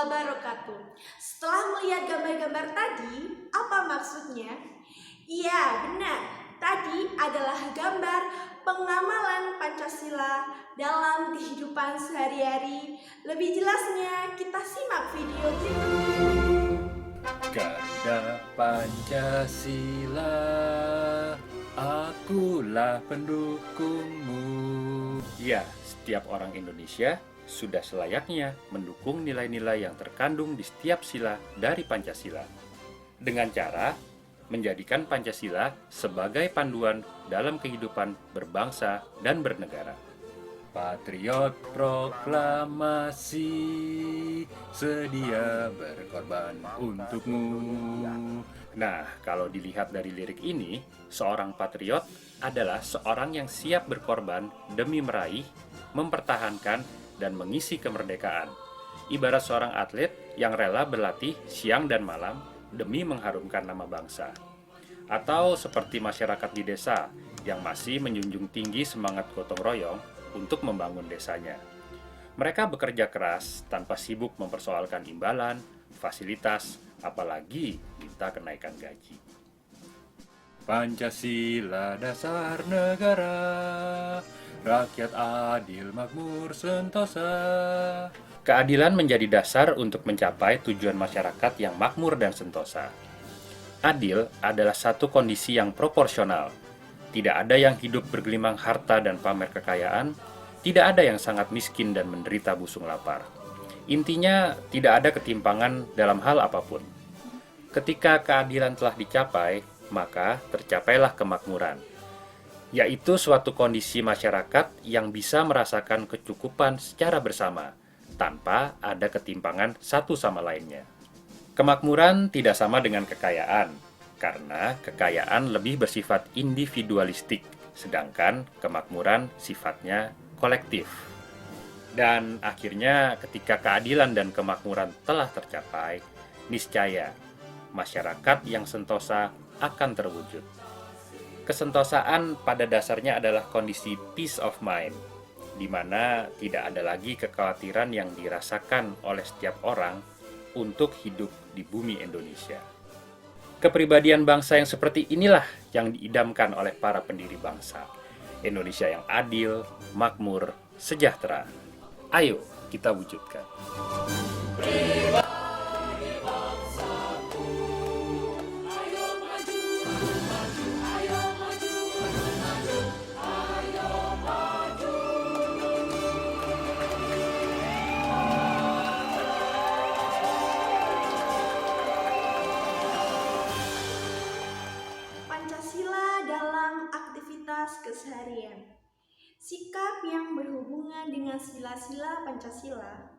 wabarakatuh. Setelah melihat gambar-gambar tadi, apa maksudnya? Iya, benar. Tadi adalah gambar pengamalan Pancasila dalam kehidupan sehari-hari. Lebih jelasnya, kita simak video berikut. Garuda Pancasila, akulah pendukungmu. Ya, setiap orang Indonesia sudah selayaknya mendukung nilai-nilai yang terkandung di setiap sila dari Pancasila, dengan cara menjadikan Pancasila sebagai panduan dalam kehidupan berbangsa dan bernegara. Patriot proklamasi, sedia berkorban untukmu. Nah, kalau dilihat dari lirik ini, seorang patriot adalah seorang yang siap berkorban demi meraih, mempertahankan, dan mengisi kemerdekaan. Ibarat seorang atlet yang rela berlatih siang dan malam demi mengharumkan nama bangsa. Atau seperti masyarakat di desa yang masih menjunjung tinggi semangat gotong royong untuk membangun desanya. Mereka bekerja keras tanpa sibuk mempersoalkan imbalan, fasilitas, apalagi minta kenaikan gaji. Pancasila dasar negara, rakyat adil makmur sentosa. Keadilan menjadi dasar untuk mencapai tujuan masyarakat yang makmur dan sentosa. Adil adalah satu kondisi yang proporsional. Tidak ada yang hidup bergelimang harta dan pamer kekayaan, tidak ada yang sangat miskin dan menderita busung lapar. Intinya, tidak ada ketimpangan dalam hal apapun. Ketika keadilan telah dicapai, maka tercapailah kemakmuran, yaitu suatu kondisi masyarakat yang bisa merasakan kecukupan secara bersama, tanpa ada ketimpangan satu sama lainnya. Kemakmuran tidak sama dengan kekayaan, karena kekayaan lebih bersifat individualistik, sedangkan kemakmuran sifatnya kolektif. Dan akhirnya ketika keadilan dan kemakmuran telah tercapai, niscaya masyarakat yang sentosa akan terwujud. Kesentosaan pada dasarnya adalah kondisi peace of mind, di mana tidak ada lagi kekhawatiran yang dirasakan oleh setiap orang untuk hidup di bumi Indonesia. Kepribadian bangsa yang seperti inilah yang diidamkan oleh para pendiri bangsa. Indonesia yang adil, makmur, sejahtera. Ayo kita wujudkan. Pancasila dalam aktivitas keseharian. Sikap yang berhubungan dengan sila-sila Pancasila.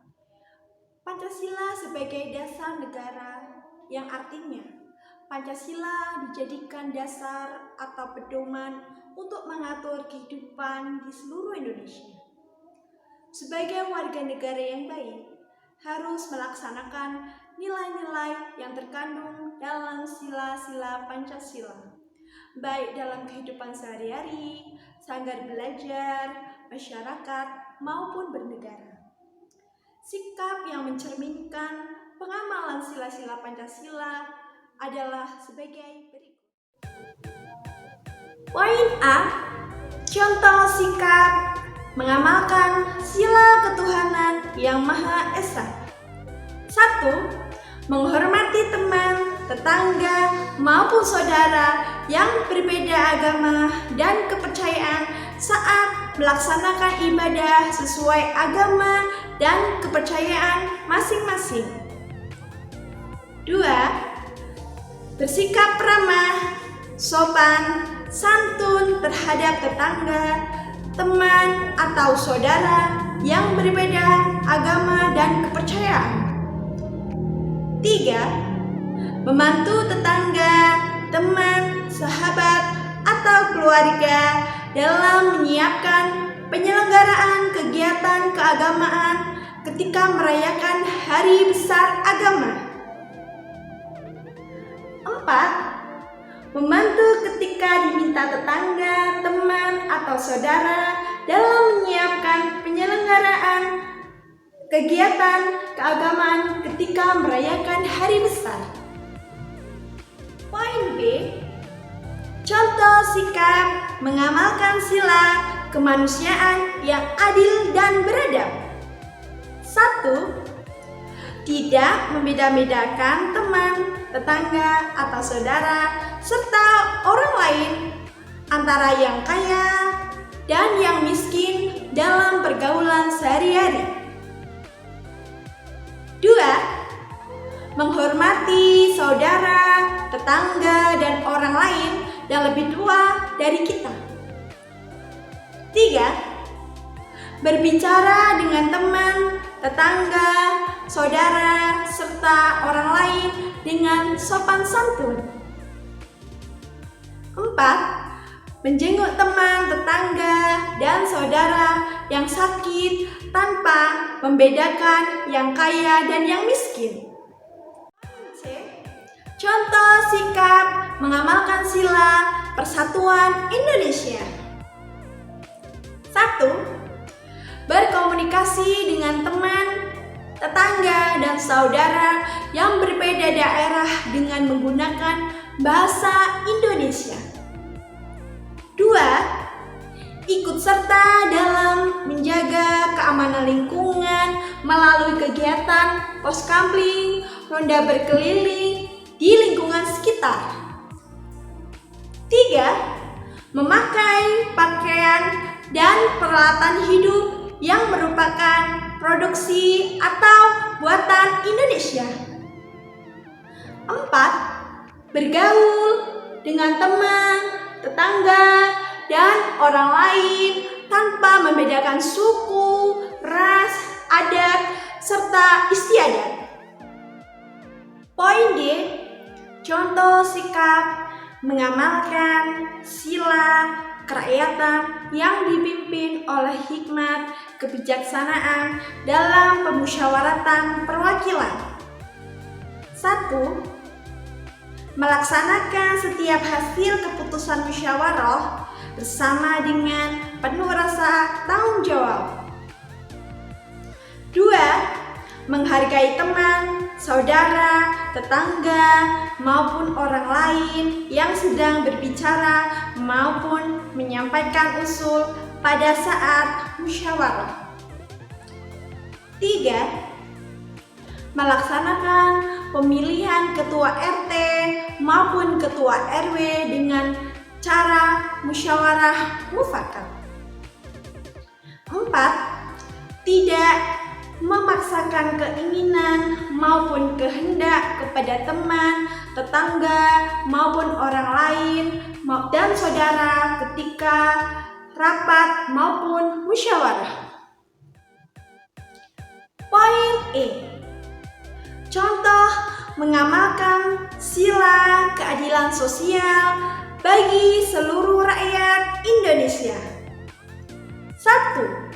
Pancasila sebagai dasar negara, yang artinya Pancasila dijadikan dasar atau pedoman untuk mengatur kehidupan di seluruh Indonesia. Sebagai warga negara yang baik, harus melaksanakan nilai-nilai yang terkandung dalam sila-sila Pancasila, baik dalam kehidupan sehari-hari, sanggar belajar, masyarakat, maupun bernegara. Sikap yang mencerminkan pengamalan sila-sila Pancasila adalah sebagai berikut. Poin A. Contoh sikap mengamalkan sila ketuhanan yang Maha Esa. 1. Menghormati teman, tetangga, maupun saudara yang berbeda agama dan kepercayaan saat melaksanakan ibadah sesuai agama dan kepercayaan masing-masing. 2. Bersikap ramah, sopan, santun terhadap tetangga, teman, atau saudara yang berbeda agama dan kepercayaan. 3. Membantu tetangga, teman, sahabat, atau keluarga dalam menyiapkan penyelenggaraan kegiatan keagamaan ketika merayakan hari besar agama. 4. Membantu ketika diminta tetangga, teman, atau saudara dalam menyiapkan penyelenggaraan kegiatan keagamaan ketika merayakan hari besar. Poin B, contoh sikap mengamalkan sila kemanusiaan yang adil dan beradab. 1. Tidak membeda-bedakan teman, tetangga, atau saudara, serta orang lain antara yang kaya dan yang miskin dalam pergaulan sehari-hari. 2. Menghormati saudara, tetangga, dan orang lain yang lebih tua dari kita. 3. Berbicara dengan teman, tetangga, saudara, serta orang lain dengan sopan santun. 4. Menjenguk teman, tetangga, dan saudara yang sakit tanpa membedakan yang kaya dan yang miskin. C. Contoh sikap mengamalkan sila Persatuan Indonesia. 1. Berkomunikasi dengan teman, tetangga, dan saudara yang berbeda daerah dengan menggunakan bahasa Indonesia. 2. Ikut serta dalam menjaga keamanan lingkungan melalui kegiatan poskamling, ronda berkeliling di lingkungan sekitar. 3. Memakai pakaian dan peralatan hidup yang merupakan produksi atau buatan Indonesia. 4. Bergaul dengan teman, tetangga, dan orang lain tanpa membedakan suku, ras, adat, serta istiadat. Poin D, contoh sikap mengamalkan sila kerakyatan yang dipimpin oleh hikmat kebijaksanaan dalam pemusyawaratan perwakilan. 1. Melaksanakan setiap hasil keputusan musyawarah bersama dengan penuh rasa tanggung jawab. 2. Menghargai teman, saudara, tetangga, maupun orang lain yang sedang berbicara maupun menyampaikan usul pada saat musyawarah. 3. Melaksanakan pemilihan ketua RT maupun ketua RW dengan cara musyawarah mufakat. 4. Tidak memaksakan keinginan maupun kehendak kepada teman, tetangga, maupun orang lain dan saudara ketika rapat maupun musyawarah. Poin E, contoh mengamalkan sila keadilan sosial bagi seluruh rakyat Indonesia. 1.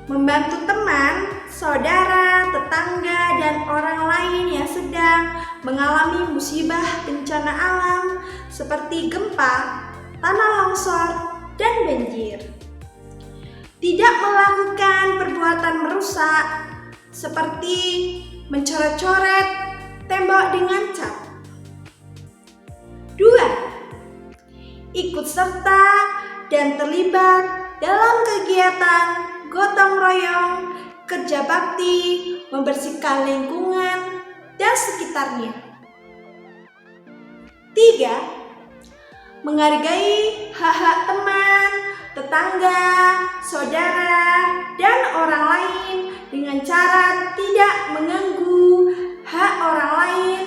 Membantu teman, saudara, tetangga, dan orang lain yang sedang mengalami musibah bencana alam seperti gempa, tanah longsor, dan banjir. Tidak melakukan perbuatan merusak seperti mencoret-coret tembok dengan cat. 2. Ikut serta dan terlibat dalam kegiatan gotong royong, kerja bakti, membersihkan lingkungan dan sekitarnya. 3. Menghargai hak-hak teman, tetangga, saudara, dan orang lain dengan cara tidak mengganggu hak orang lain.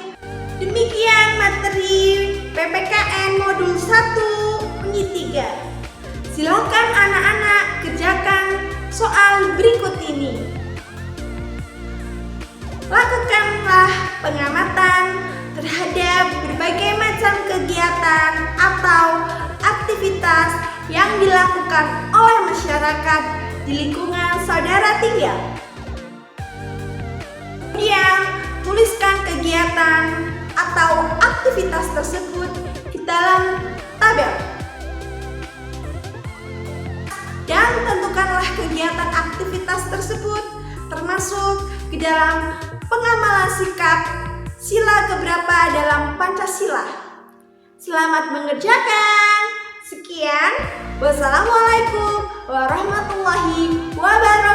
Demikian materi PPKN Modul 1 Unit 3. Silakan anak-anak kerjakan soal berikut ini. Lakukanlah pengamatan terhadap berbagai macam kegiatan atau aktivitas yang dilakukan oleh masyarakat di lingkungan saudara tinggal. Kemudian, tuliskan kegiatan atau aktivitas tersebut di dalam tabel. Dan tentukanlah kegiatan aktivitas tersebut termasuk masuk ke dalam pengamalan sikap sila keberapa dalam Pancasila. Selamat mengerjakan. Sekian. Wassalamualaikum warahmatullahi wabarakatuh.